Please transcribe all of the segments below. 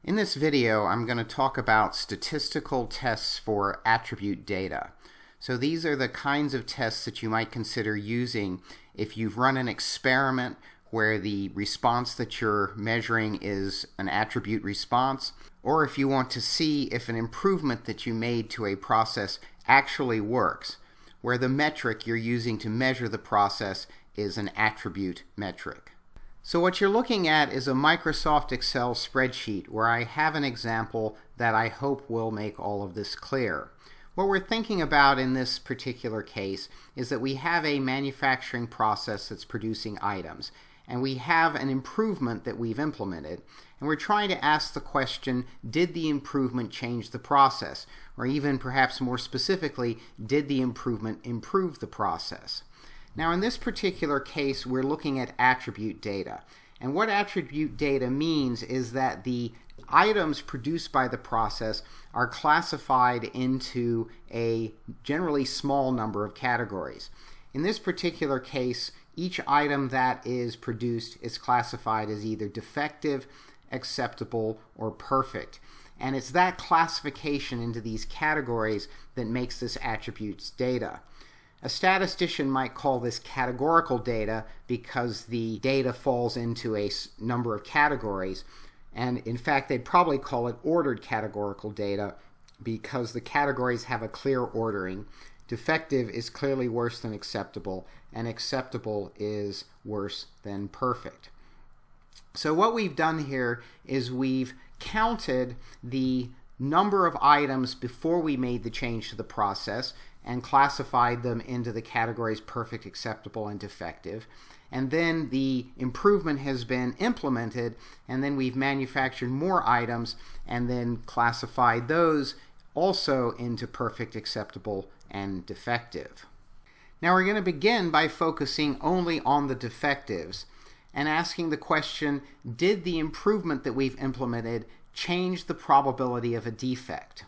In this video, I'm going to talk about statistical tests for attribute data. So these are the kinds of tests that you might consider using if you've run an experiment where the response that you're measuring is an attribute response, or if you want to see if an improvement that you made to a process actually works, where the metric you're using to measure the process is an attribute metric. So what you're looking at is a Microsoft Excel spreadsheet where I have an example that I hope will make all of this clear. What we're thinking about in this particular case is that we have a manufacturing process that's producing items, and we have an improvement that we've implemented, and we're trying to ask the question, did the improvement change the process? Or even perhaps more specifically, did the improvement improve the process? Now in this particular case, we're looking at attribute data. And what attribute data means is that the items produced by the process are classified into a generally small number of categories. In this particular case, each item that is produced is classified as either defective, acceptable, or perfect. And it's that classification into these categories that makes this attributes data. A statistician might call this categorical data because the data falls into a number of categories. And in fact, they'd probably call it ordered categorical data because the categories have a clear ordering. Defective is clearly worse than acceptable, and acceptable is worse than perfect. So what we've done here is we've counted the number of items before we made the change to the process and classified them into the categories perfect, acceptable, and defective. And then the improvement has been implemented, and then we've manufactured more items and then classified those also into perfect, acceptable, and defective. Now we're going to begin by focusing only on the defectives and asking the question, did the improvement that we've implemented change the probability of a defect?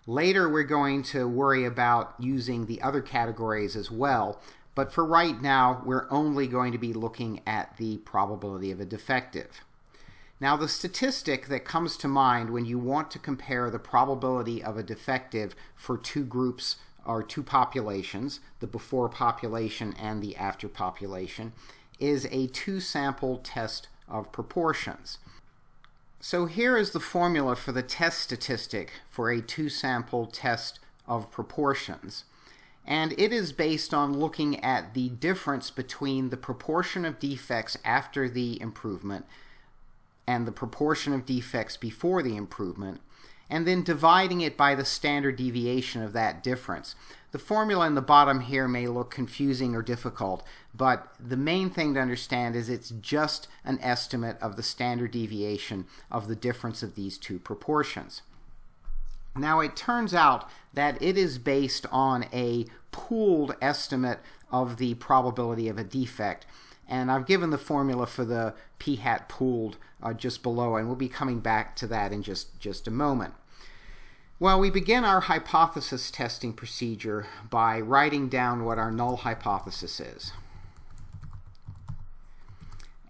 Later we're going to worry about using the other categories as well, but for right now we're only going to be looking at the probability of a defective. Now the statistic that comes to mind when you want to compare the probability of a defective for two groups or two populations, the before population and the after population, is a two-sample test of proportions. So here is the formula for the test statistic for a two-sample test of proportions. And it is based on looking at the difference between the proportion of defects after the improvement and the proportion of defects before the improvement, and then dividing it by the standard deviation of that difference. The formula in the bottom here may look confusing or difficult, but the main thing to understand is it's just an estimate of the standard deviation of the difference of these two proportions. Now it turns out that it is based on a pooled estimate of the probability of a defect, and I've given the formula for the p-hat pooled just below, and we'll be coming back to that in just a moment. Well, we begin our hypothesis testing procedure by writing down what our null hypothesis is.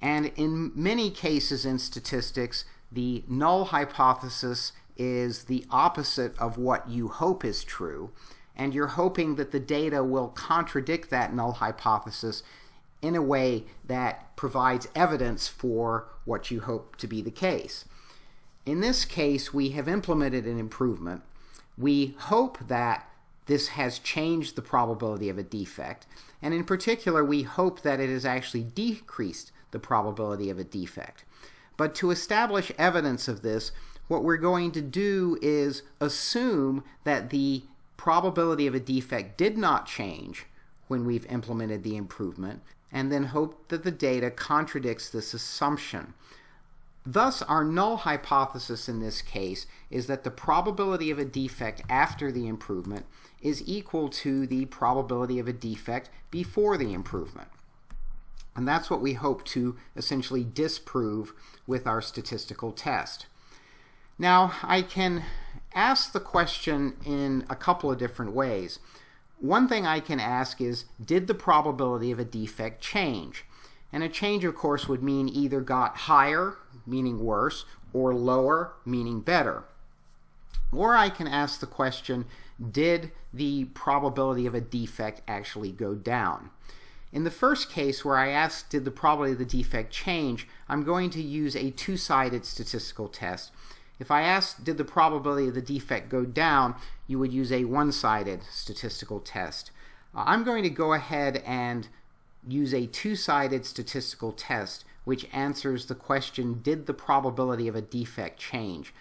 And in many cases in statistics, the null hypothesis is the opposite of what you hope is true, and you're hoping that the data will contradict that null hypothesis in a way that provides evidence for what you hope to be the case. In this case, we have implemented an improvement. We hope that this has changed the probability of a defect, and in particular, we hope that it has actually decreased the probability of a defect. But to establish evidence of this, what we're going to do is assume that the probability of a defect did not change when we've implemented the improvement, and then hope that the data contradicts this assumption. Thus, our null hypothesis in this case is that the probability of a defect after the improvement is equal to the probability of a defect before the improvement. And that's what we hope to essentially disprove with our statistical test. Now, I can ask the question in a couple of different ways. One thing I can ask is, did the probability of a defect change? And a change, of course, would mean either got higher, meaning worse, or lower, meaning better. Or I can ask the question, did the probability of a defect actually go down? In the first case, where I asked, did the probability of the defect change, I'm going to use a two-sided statistical test. If I asked, did the probability of the defect go down, you would use a one-sided statistical test. I'm going to go ahead and use a two-sided statistical test which answers the question, did the probability of a defect change?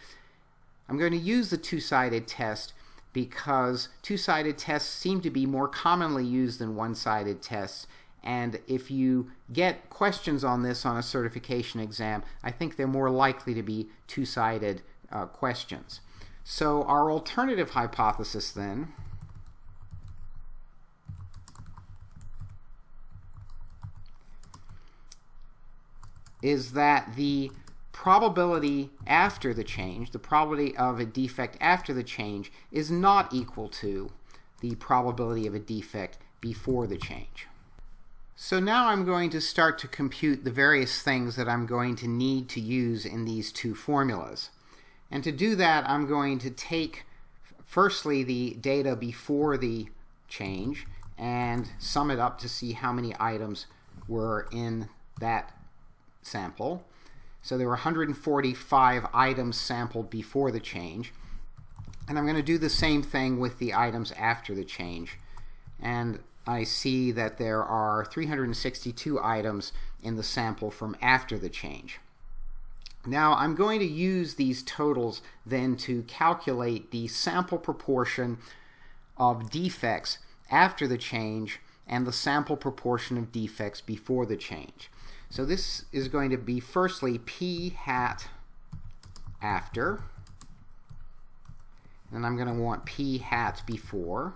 I'm going to use the two-sided test because two-sided tests seem to be more commonly used than one-sided tests, and if you get questions on this on a certification exam, I think they're more likely to be two-sided questions. So our alternative hypothesis then is that the probability after the change, the probability of a defect after the change, is not equal to the probability of a defect before the change. So now I'm going to start to compute the various things that I'm going to need to use in these two formulas. And to do that, I'm going to take firstly the data before the change and sum it up to see how many items were in that sample. So there were 145 items sampled before the change. And I'm going to do the same thing with the items after the change. And I see that there are 362 items in the sample from after the change. Now I'm going to use these totals then to calculate the sample proportion of defects after the change and the sample proportion of defects before the change. So this is going to be firstly p hat after, and I'm going to want p hat before.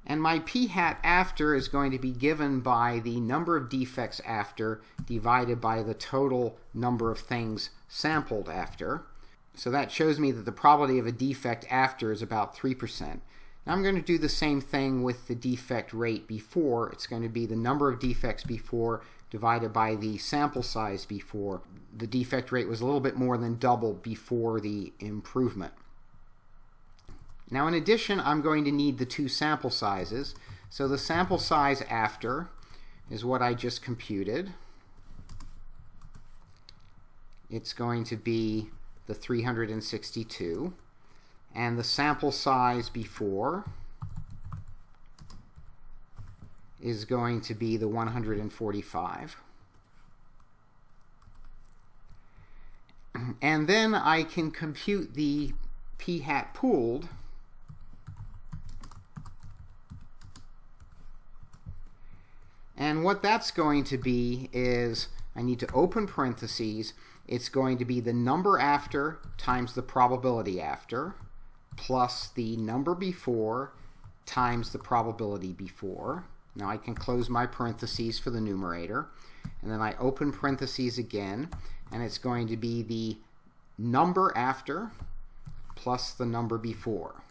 And my p hat after is going to be given by the number of defects after divided by the total number of things sampled after. So that shows me that the probability of a defect after is about 3%. Now I'm going to do the same thing with the defect rate before. It's going to be the number of defects before divided by the sample size before. The defect rate was a little bit more than double before the improvement. Now in addition, I'm going to need the two sample sizes. So the sample size after is what I just computed. It's going to be the 362. And the sample size before is going to be the 145. And then I can compute the p hat pooled. And what that's going to be is, I need to open parentheses, it's going to be the number after times the probability after, plus the number before times the probability before. Now I can close my parentheses for the numerator, and then I open parentheses again, and it's going to be the number after plus the number before.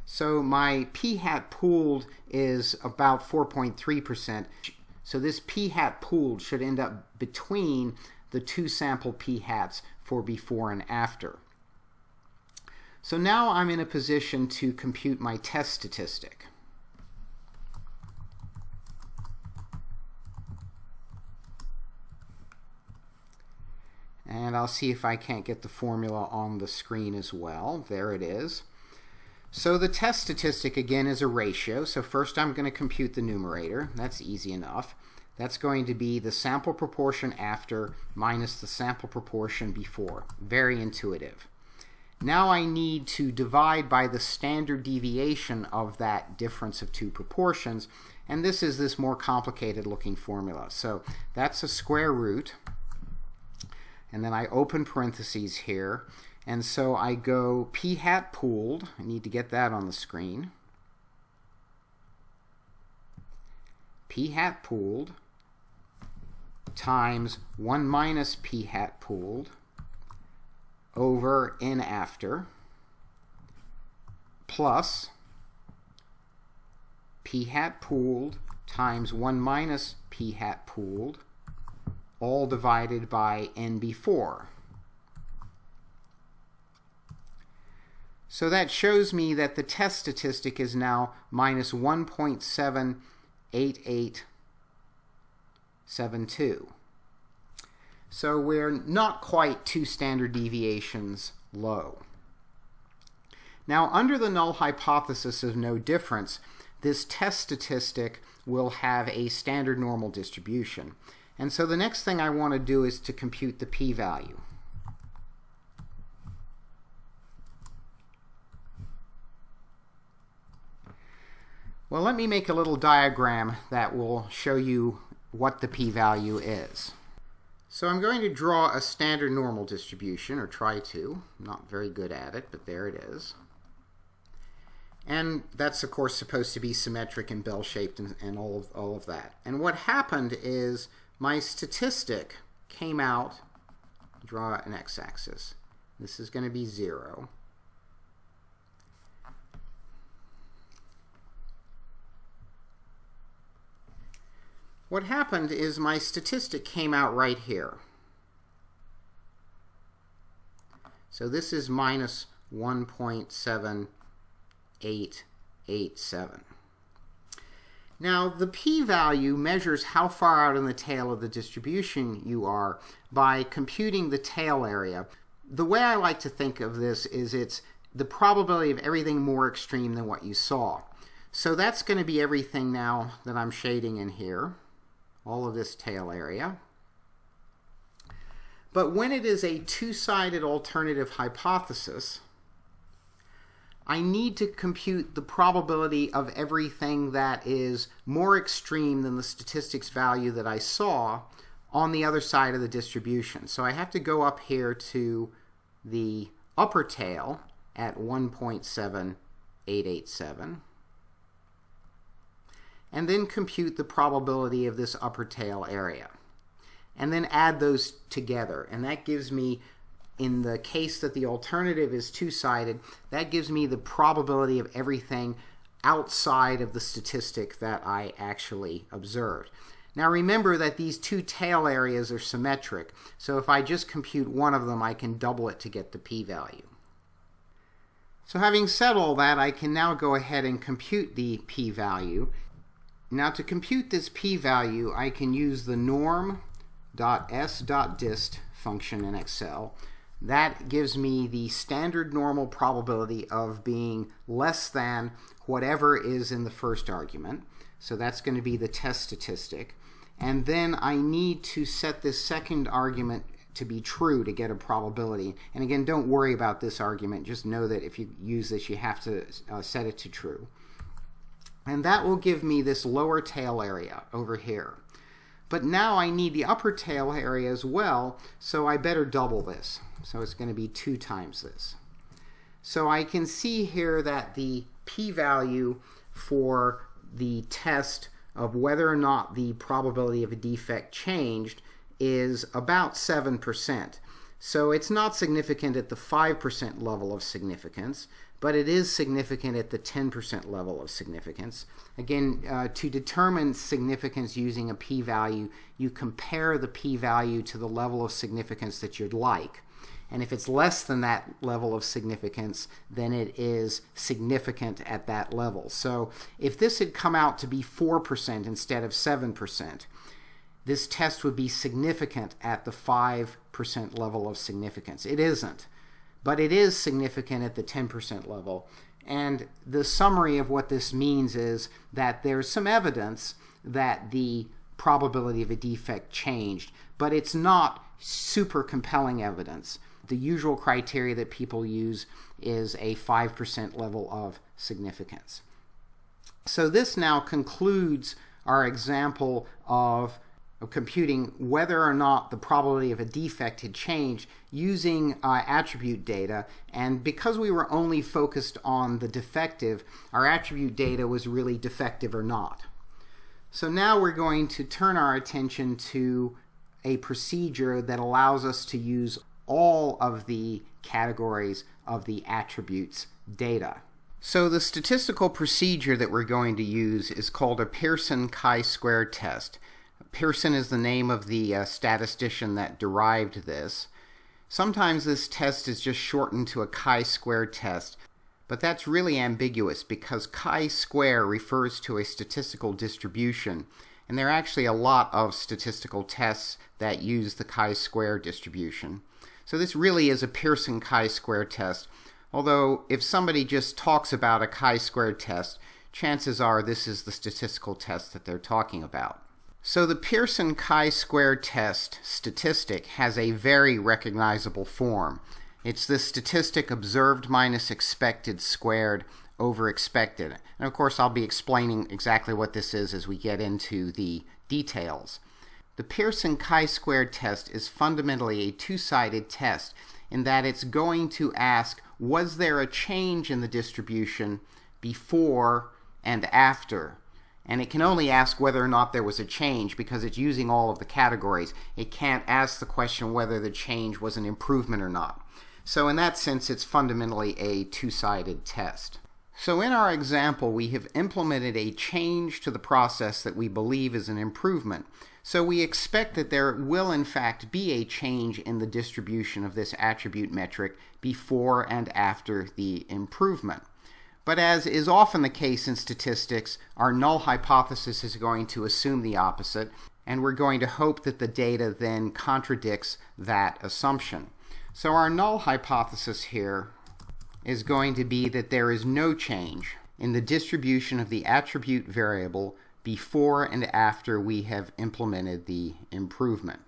So my p hat pooled is about 4.3%. So this p hat pooled should end up between the two sample p hats for before and after. So now I'm in a position to compute my test statistic. And I'll see if I can't get the formula on the screen as well. There it is. So the test statistic again is a ratio. So first I'm going to compute the numerator. That's easy enough. That's going to be the sample proportion after minus the sample proportion before. Very intuitive. Now I need to divide by the standard deviation of that difference of two proportions, and this is this more complicated looking formula. So that's a square root, and then I open parentheses here, and so I go p hat pooled. I need to get that on the screen. P hat pooled times 1 minus p hat pooled over n after plus p hat pooled times 1 minus p hat pooled, all divided by n before. So that shows me that the test statistic is now minus 1.78872. So we're not quite 2 standard deviations low. Now, under the null hypothesis of no difference, this test statistic will have a standard normal distribution. And so the next thing I want to do is to compute the p-value. Well, let me make a little diagram that will show you what the p-value is. So I'm going to draw a standard normal distribution, or try to. I'm not very good at it, but there it is. And that's, of course, supposed to be symmetric and bell-shaped and all of that. And what happened is my statistic came out, draw an x-axis. This is going to be 0. What happened is my statistic came out right here. So this is minus 1.7887. Now, the p-value measures how far out in the tail of the distribution you are by computing the tail area. The way I like to think of this is it's the probability of everything more extreme than what you saw. So that's going to be everything now that I'm shading in here, all of this tail area. But when it is a two-sided alternative hypothesis, I need to compute the probability of everything that is more extreme than the statistics value that I saw on the other side of the distribution. So I have to go up here to the upper tail at 1.7887 and then compute the probability of this upper tail area. And then add those together. And that gives me, in the case that the alternative is two-sided, that gives me the probability of everything outside of the statistic that I actually observed. Now remember that these two tail areas are symmetric, so if I just compute one of them, I can double it to get the p-value. So having said all that, I can now go ahead and compute the p-value. Now to compute this p-value, I can use the norm.s.dist function in Excel. That gives me the standard normal probability of being less than whatever is in the first argument. So that's going to be the test statistic. And then I need to set this second argument to be true to get a probability. And again, don't worry about this argument. Just know that if you use this, you have to set it to true. And that will give me this lower tail area over here. But now I need the upper tail area as well, so I better double this. So it's going to be 2 times this. So I can see here that the p-value for the test of whether or not the probability of a defect changed is about 7%. So it's not significant at the 5% level of significance, but it is significant at the 10% level of significance. Again, to determine significance using a p-value, you compare the p-value to the level of significance that you'd like. And if it's less than that level of significance, then it is significant at that level. So if this had come out to be 4% instead of 7%, this test would be significant at the 5% level of significance. It isn't, but it is significant at the 10% level. And the summary of what this means is that there's some evidence that the probability of a defect changed, but it's not super compelling evidence. The usual criteria that people use is a 5% level of significance. So this now concludes our example of computing whether or not the probability of a defect had changed using attribute data. And because we were only focused on the defective, our attribute data was really defective or not. So now we're going to turn our attention to a procedure that allows us to use all of the categories of the attributes data. So the statistical procedure that we're going to use is called a Pearson Chi-Square test. Pearson is the name of the statistician that derived this. Sometimes this test is just shortened to a chi-square test, but that's really ambiguous because chi-square refers to a statistical distribution, and there are actually a lot of statistical tests that use the chi-square distribution. So this really is a Pearson Chi-Square test, although if somebody just talks about a chi-square test, chances are this is the statistical test that they're talking about. So the Pearson Chi-Square test, Statistic, has a very recognizable form. It's the statistic observed minus expected squared over expected. And of course I'll be explaining exactly what this is as we get into the details. The Pearson Chi-Square test is fundamentally a two-sided test in that it's going to ask, was there a change in the distribution before and after? And it can only ask whether or not there was a change because it's using all of the categories. It can't ask the question whether the change was an improvement or not. So in that sense, it's fundamentally a two-sided test. So in our example, we have implemented a change to the process that we believe is an improvement. So we expect that there will in fact be a change in the distribution of this attribute metric before and after the improvement. But as is often the case in statistics, our null hypothesis is going to assume the opposite, and we're going to hope that the data then contradicts that assumption. So our null hypothesis here is going to be that there is no change in the distribution of the attribute variable before and after we have implemented the improvement.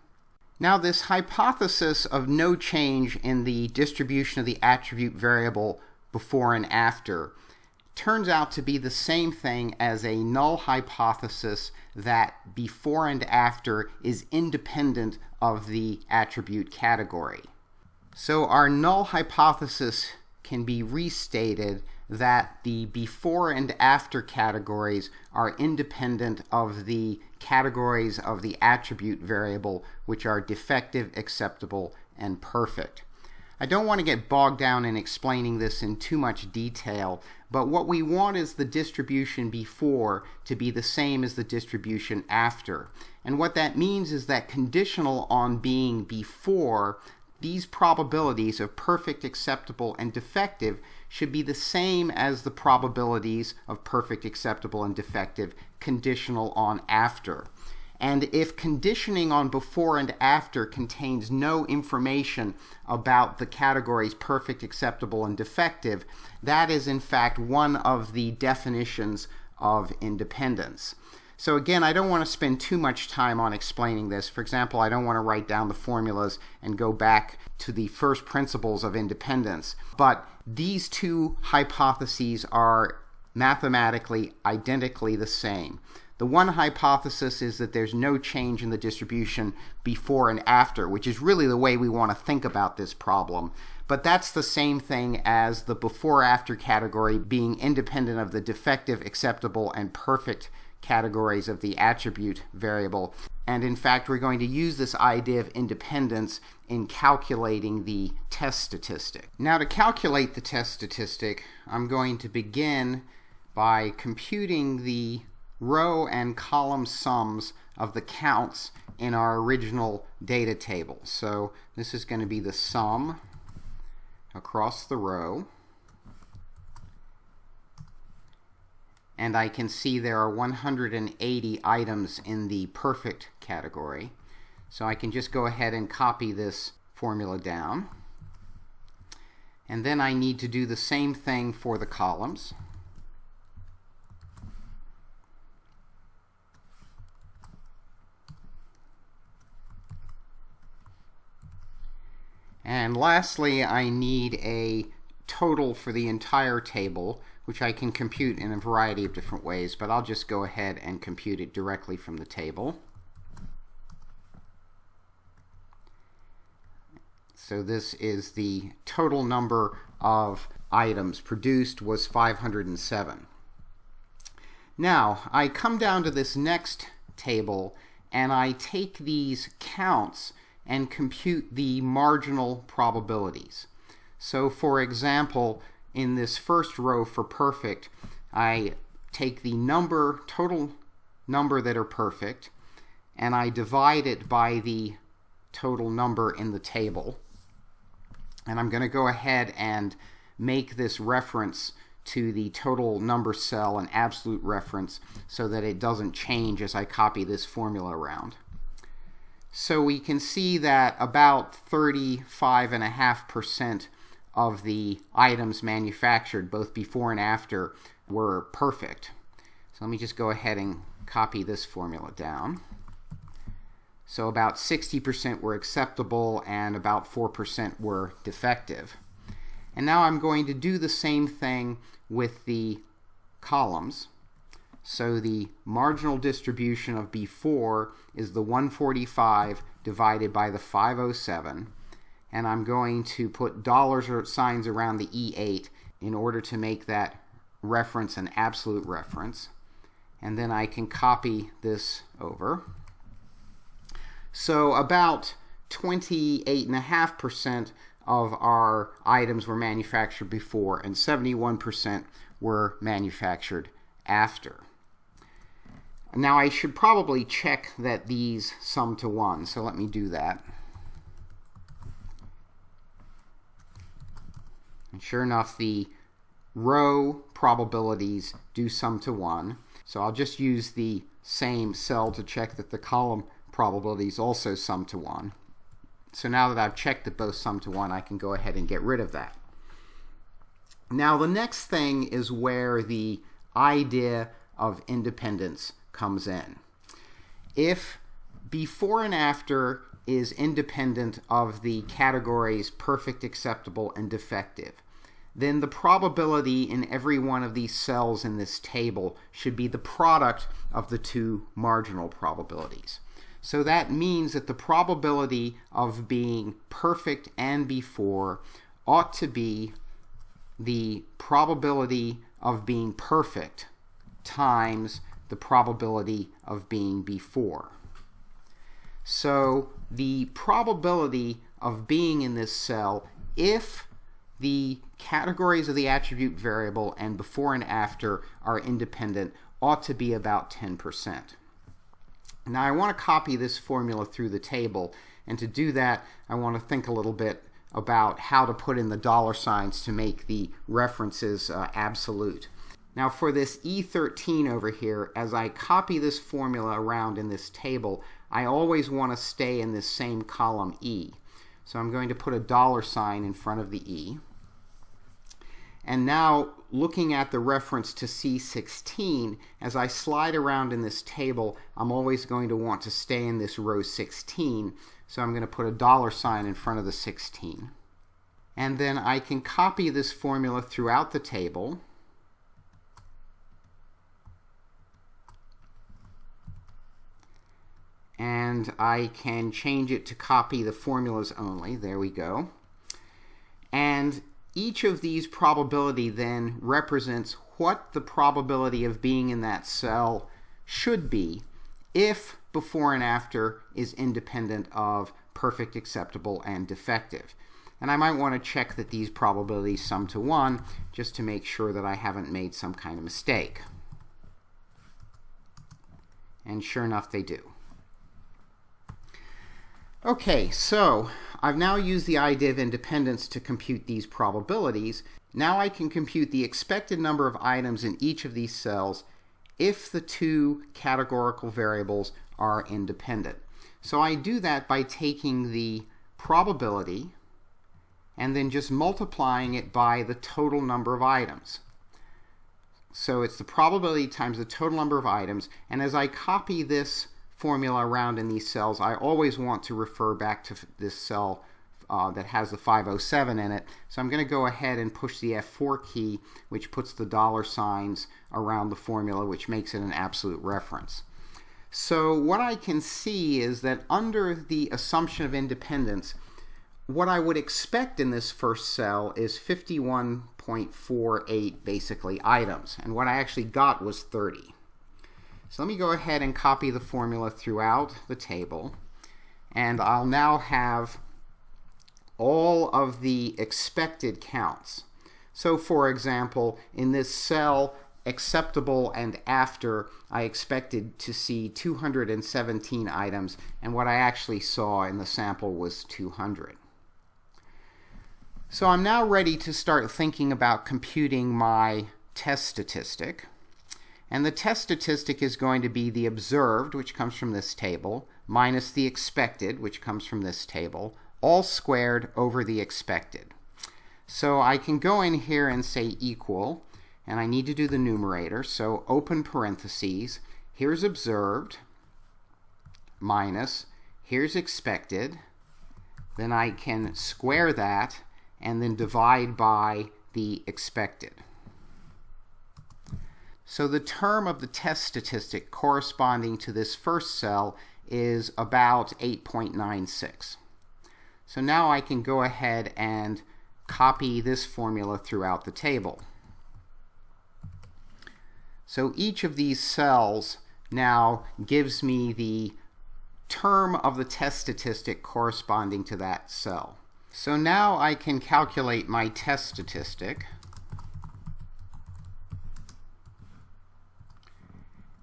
Now this hypothesis of no change in the distribution of the attribute variable before and after turns out to be the same thing as a null hypothesis that before and after is independent of the attribute category. So our null hypothesis can be restated that the before and after categories are independent of the categories of the attribute variable, which are defective, acceptable, and perfect. I don't want to get bogged down in explaining this in too much detail, but what we want is the distribution before to be the same as the distribution after. And what that means is that conditional on being before, these probabilities of perfect, acceptable, and defective should be the same as the probabilities of perfect, acceptable, and defective conditional on after. And if conditioning on before and after contains no information about the categories perfect, acceptable, and defective, that is in fact one of the definitions of independence. So again, I don't want to spend too much time on explaining this. For example, I don't want to write down the formulas and go back to the first principles of independence. But these two hypotheses are mathematically identically the same. The one hypothesis is that there's no change in the distribution before and after, which is really the way we want to think about this problem. But that's the same thing as the before-after category being independent of the defective, acceptable, and perfect categories of the attribute variable. And in fact, we're going to use this idea of independence in calculating the test statistic. Now, to calculate the test statistic, I'm going to begin by computing the row and column sums of the counts in our original data table. So this is going to be the sum across the row. And I can see there are 180 items in the perfect category. So I can just go ahead and copy this formula down. And then I need to do the same thing for the columns. And lastly, I need a total for the entire table, which I can compute in a variety of different ways, but I'll just go ahead and compute it directly from the table. So this is the total number of items produced was 507. Now, I come down to this next table and I take these counts and compute the marginal probabilities. So for example, in this first row for perfect, I take the total number that are perfect, and I divide it by the total number in the table. And I'm going to go ahead and make this reference to the total number cell an absolute reference so that it doesn't change as I copy this formula around. So we can see that about 35.5% of the items manufactured, both before and after, were perfect. So let me just go ahead and copy this formula down. So about 60% were acceptable and about 4% were defective. And now I'm going to do the same thing with the columns. So the marginal distribution of B4 is the 145 divided by the 507. And I'm going to put dollars or signs around the E8 in order to make that reference an absolute reference. And then I can copy this over. So about 28.5% of our items were manufactured before and 71% were manufactured after. Now I should probably check that these sum to 1, so let me do that. And sure enough, the row probabilities do sum to 1. So I'll just use the same cell to check that the column probabilities also sum to 1. So now that I've checked that both sum to 1, I can go ahead and get rid of that. Now the next thing is where the idea of independence comes in. If before and after is independent of the categories perfect, acceptable, and defective, then the probability in every one of these cells in this table should be the product of the two marginal probabilities. So that means that the probability of being perfect and before ought to be the probability of being perfect times the probability of being before. So the probability of being in this cell, if the categories of the attribute variable and before and after are independent, ought to be about 10%. Now I want to copy this formula through the table, and to do that I want to think a little bit about how to put in the dollar signs to make the references absolute. Now for this E13 over here, as I copy this formula around in this table, I always want to stay in this same column E. So I'm going to put a dollar sign in front of the E. And now looking at the reference to C16, as I slide around in this table, I'm always going to want to stay in this row 16. So I'm going to put a dollar sign in front of the 16. And then I can copy this formula throughout the table. And I can change it to copy the formulas only. There we go. And each of these probability then represents what the probability of being in that cell should be if before and after is independent of perfect, acceptable, and defective. And I might want to check that these probabilities sum to 1 just to make sure that I haven't made some kind of mistake. And sure enough, they do. Okay, so I've now used the idea of independence to compute these probabilities. Now I can compute the expected number of items in each of these cells if the two categorical variables are independent. So I do that by taking the probability and then just multiplying it by the total number of items. So it's the probability times the total number of items, and as I copy this formula around in these cells, I always want to refer back to this cell that has the 507 in it. So I'm going to go ahead and push the F4 key, which puts the dollar signs around the formula, which makes it an absolute reference. So what I can see is that under the assumption of independence, what I would expect in this first cell is 51.48 basically items, and what I actually got was 30. So let me go ahead and copy the formula throughout the table, and I'll now have all of the expected counts. So for example, in this cell, acceptable and after, I expected to see 217 items, and what I actually saw in the sample was 200. So I'm now ready to start thinking about computing my test statistic. And the test statistic is going to be the observed, which comes from this table, minus the expected, which comes from this table, all squared over the expected. So I can go in here and say equal, and I need to do the numerator, so open parentheses, here's observed, minus, here's expected, then I can square that, and then divide by the expected. So the term of the test statistic corresponding to this first cell is about 8.96. So now I can go ahead and copy this formula throughout the table. So each of these cells now gives me the term of the test statistic corresponding to that cell. So now I can calculate my test statistic.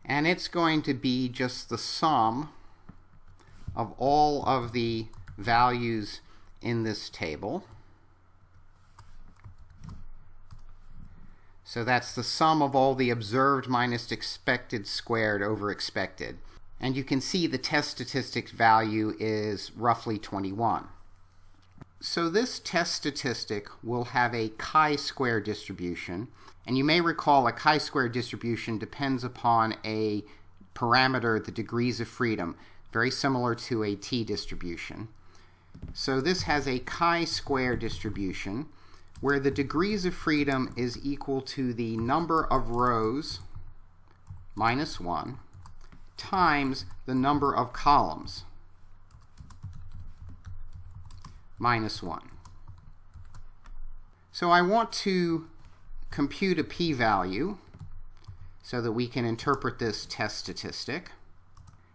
And it's going to be just the sum of all of the values in this table. So that's the sum of all the observed minus expected squared over expected. And you can see the test statistic value is roughly 21. So this test statistic will have a chi-square distribution. And you may recall a chi-square distribution depends upon a parameter, the degrees of freedom, very similar to a t-distribution. So this has a chi-square distribution where the degrees of freedom is equal to the number of rows minus 1 times the number of columns minus 1. So I want to compute a p-value so that we can interpret this test statistic.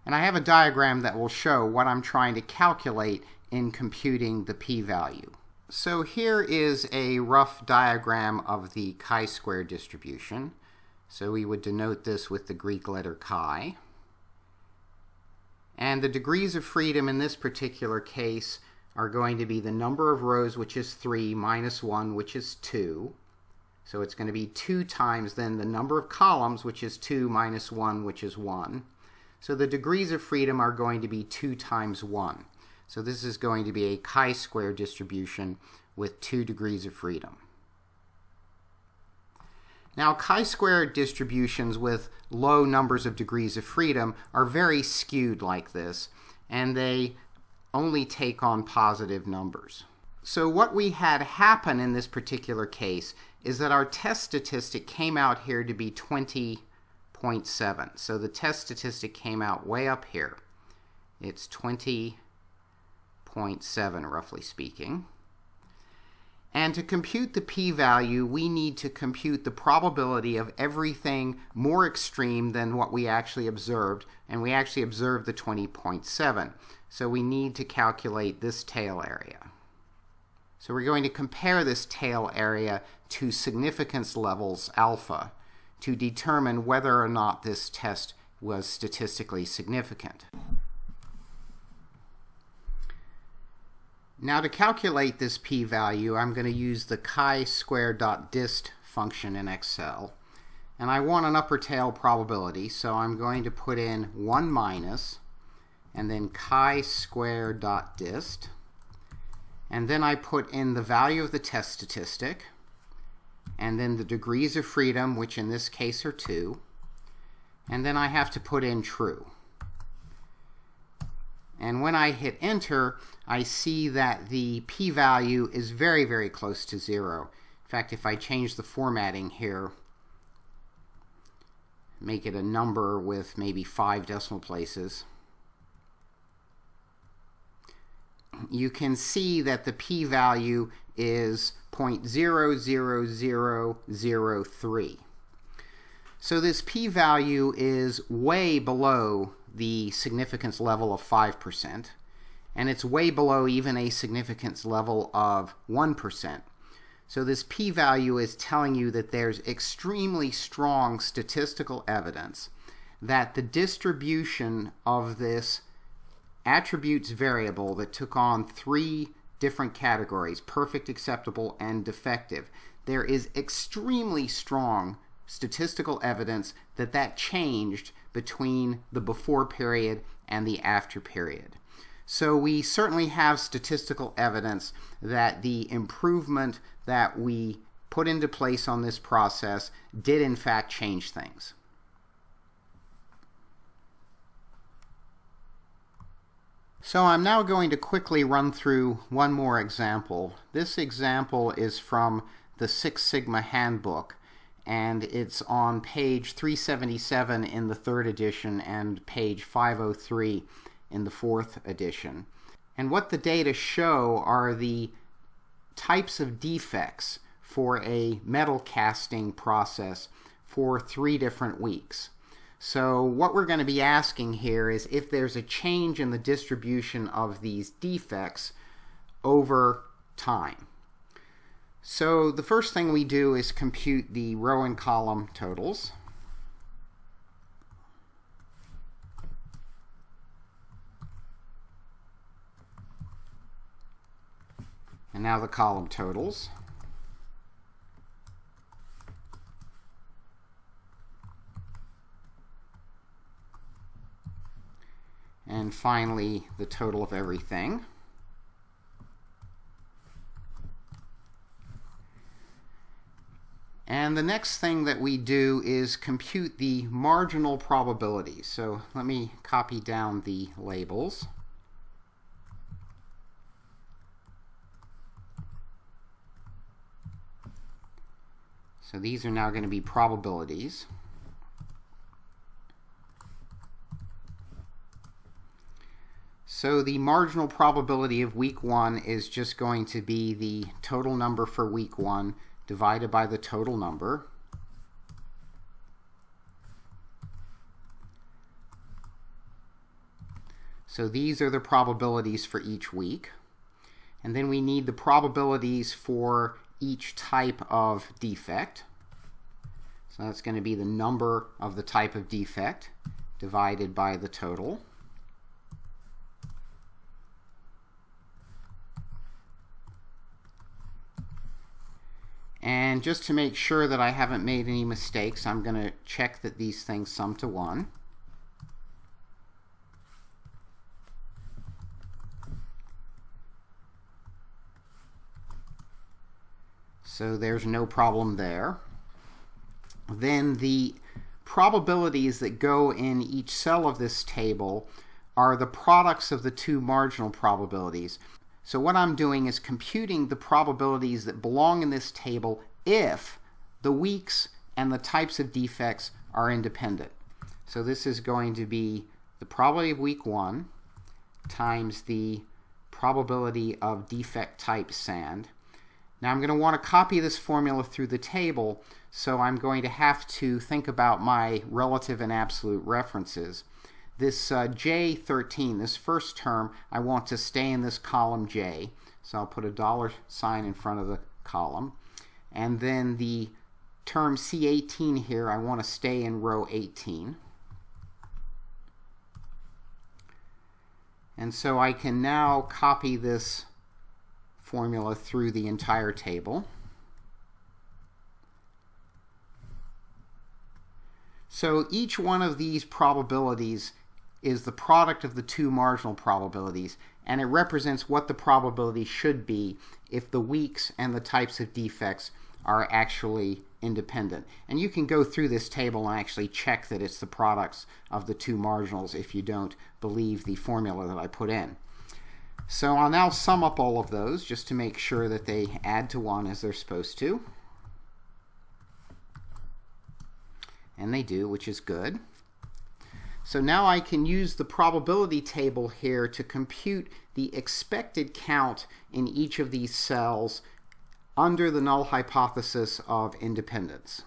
And I have a diagram that will show what I'm trying to calculate in computing the p-value. So here is a rough diagram of the chi-square distribution. So we would denote this with the Greek letter chi. And the degrees of freedom in this particular case are going to be the number of rows, which is 3, minus 1, which is 2. So it's going to be 2 times then the number of columns, which is 2 minus 1, which is 1. So the degrees of freedom are going to be 2 times 1. So this is going to be a chi-square distribution with 2 degrees of freedom. Now, chi-square distributions with low numbers of degrees of freedom are very skewed like this, and they only take on positive numbers. So what we had happen in this particular case is that our test statistic came out here to be 20.7. So the test statistic came out way up here. It's 20.7, roughly speaking. And to compute the p-value, we need to compute the probability of everything more extreme than what we actually observed, and we actually observed the 20.7. So we need to calculate this tail area. So we're going to compare this tail area to significance levels alpha to determine whether or not this test was statistically significant. Now to calculate this p-value, I'm going to use the chi-square.dist function in Excel. And I want an upper tail probability, so I'm going to put in 1 minus, and then chi-square.dist. And then I put in the value of the test statistic, and then the degrees of freedom, which in this case are 2. And then I have to put in true. And when I hit enter, I see that the p-value is very, very close to 0. In fact, if I change the formatting here, make it a number with maybe 5 decimal places, you can see that the p-value is 0.00003. So this p-value is way below the significance level of 5%, and it's way below even a significance level of 1%. So this p-value is telling you that there's extremely strong statistical evidence that the distribution of this attributes variable that took on 3 different categories, perfect, acceptable, and defective, there is extremely strong statistical evidence that that changed between the before period and the after period. So we certainly have statistical evidence that the improvement that we put into place on this process did in fact change things. So I'm now going to quickly run through one more example. This example is from the Six Sigma Handbook, and it's on page 377 in the 3rd edition and page 503 in the 4th edition. And what the data show are the types of defects for a metal casting process for 3 different weeks. So what we're going to be asking here is if there's a change in the distribution of these defects over time. So the first thing we do is compute the row and column totals. And now the column totals. And finally, the total of everything. And the next thing that we do is compute the marginal probabilities. So let me copy down the labels. So these are now going to be probabilities. So the marginal probability of week 1 is just going to be the total number for week 1 divided by the total number. So these are the probabilities for each week. And then we need the probabilities for each type of defect. So that's going to be the number of the type of defect divided by the total. And just to make sure that I haven't made any mistakes, I'm going to check that these things sum to 1. So there's no problem there. Then the probabilities that go in each cell of this table are the products of the 2 marginal probabilities. So what I'm doing is computing the probabilities that belong in this table if the weeks and the types of defects are independent. So this is going to be the probability of week 1 times the probability of defect type sand. Now I'm going to want to copy this formula through the table, so I'm going to have to think about my relative and absolute references. This J13, this first term, I want to stay in this column J. So I'll put a $sign in front of the column. And then the term C18 here, I want to stay in row 18. And so I can now copy this formula through the entire table. So each one of these probabilities is the product of the 2 marginal probabilities, and it represents what the probability should be if the weeks and the types of defects are actually independent. And you can go through this table and actually check that it's the products of the 2 marginals if you don't believe the formula that I put in. So I'll now sum up all of those just to make sure that they add to 1 as they're supposed to. And they do, which is good. So now I can use the probability table here to compute the expected count in each of these cells under the null hypothesis of independence.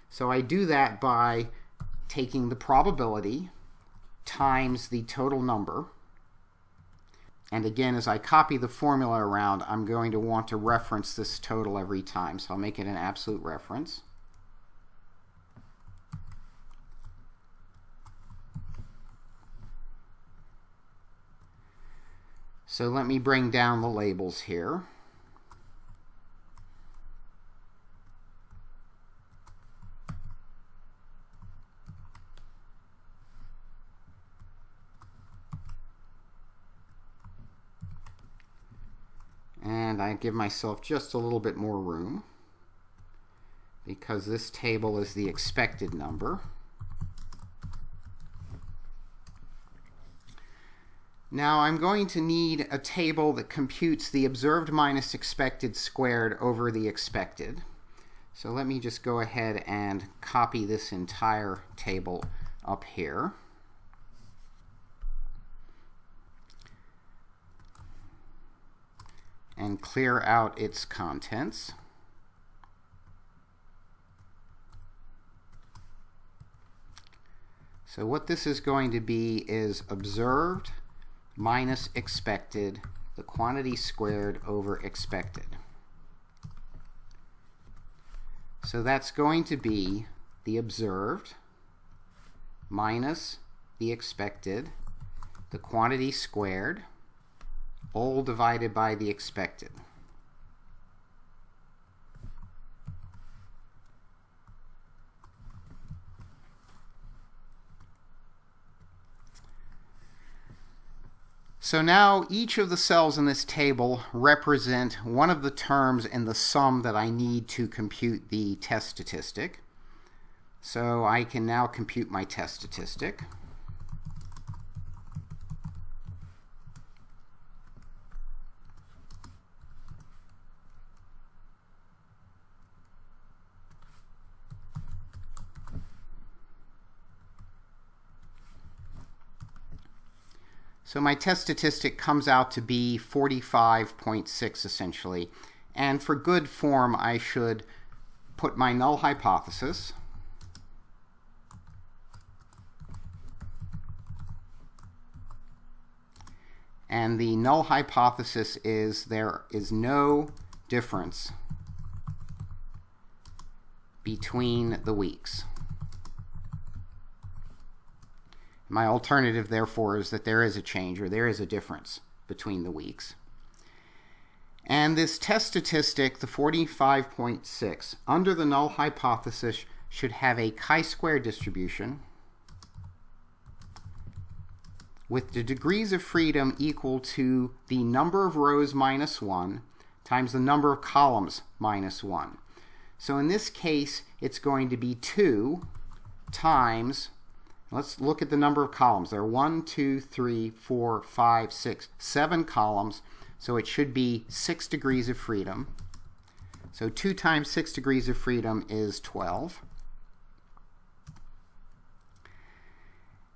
So I do that by taking the probability times the total number, And again, as I copy the formula around, I'm going to want to reference this total every time. So I'll make it an absolute reference. So let me bring down the labels here. And I give myself just a little bit more room because this table is the expected number. Now I'm going to need a table that computes the observed minus expected squared over the expected. So let me just go ahead and copy this entire table up here. And clear out its contents. So what this is going to be is observed minus expected, the quantity squared over expected. So that's going to be the observed minus the expected, the quantity squared, all divided by the expected. So now each of the cells in this table represent one of the terms in the sum that I need to compute the test statistic. So I can now compute my test statistic. So my test statistic comes out to be 45.6 essentially. And for good form, I should put my null hypothesis. And the null hypothesis is there is no difference between the weeks. My alternative, therefore, is that there is a change or there is a difference between the weeks. And this test statistic, the 45.6, under the null hypothesis should have a chi-square distribution with the degrees of freedom equal to the number of rows minus 1 times the number of columns minus 1. So in this case, it's going to be 2 times, let's look at the number of columns. There are 1, 2, 3, 4, 5, 6, 7 columns. So it should be 6 degrees of freedom. So 2 times 6 degrees of freedom is 12.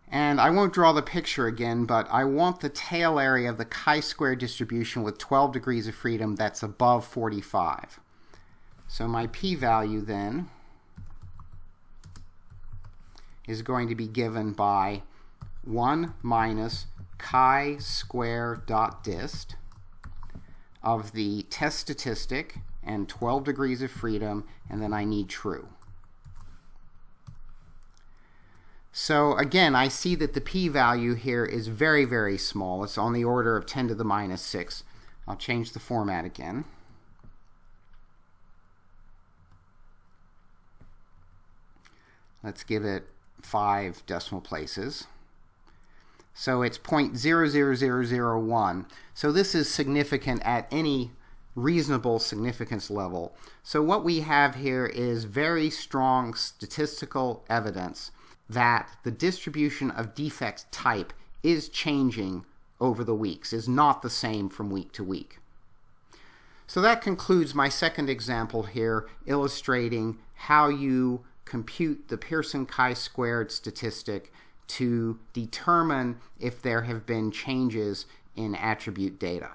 And I won't draw the picture again, but I want the tail area of the chi-square distribution with 12 degrees of freedom that's above 45. So my p-value then is going to be given by 1 minus chi-square dot dist of the test statistic and 12 degrees of freedom, and then I need true. So again, I see that the p-value here is very, very small. It's on the order of 10 to the minus 6. I'll change the format again. Let's give it 5 decimal places. So it's 0.00001. So this is significant at any reasonable significance level. So what we have here is very strong statistical evidence that the distribution of defect type is changing over the weeks, is not the same from week to week. So that concludes my second example here, illustrating how you compute the Pearson chi-squared statistic to determine if there have been changes in attribute data.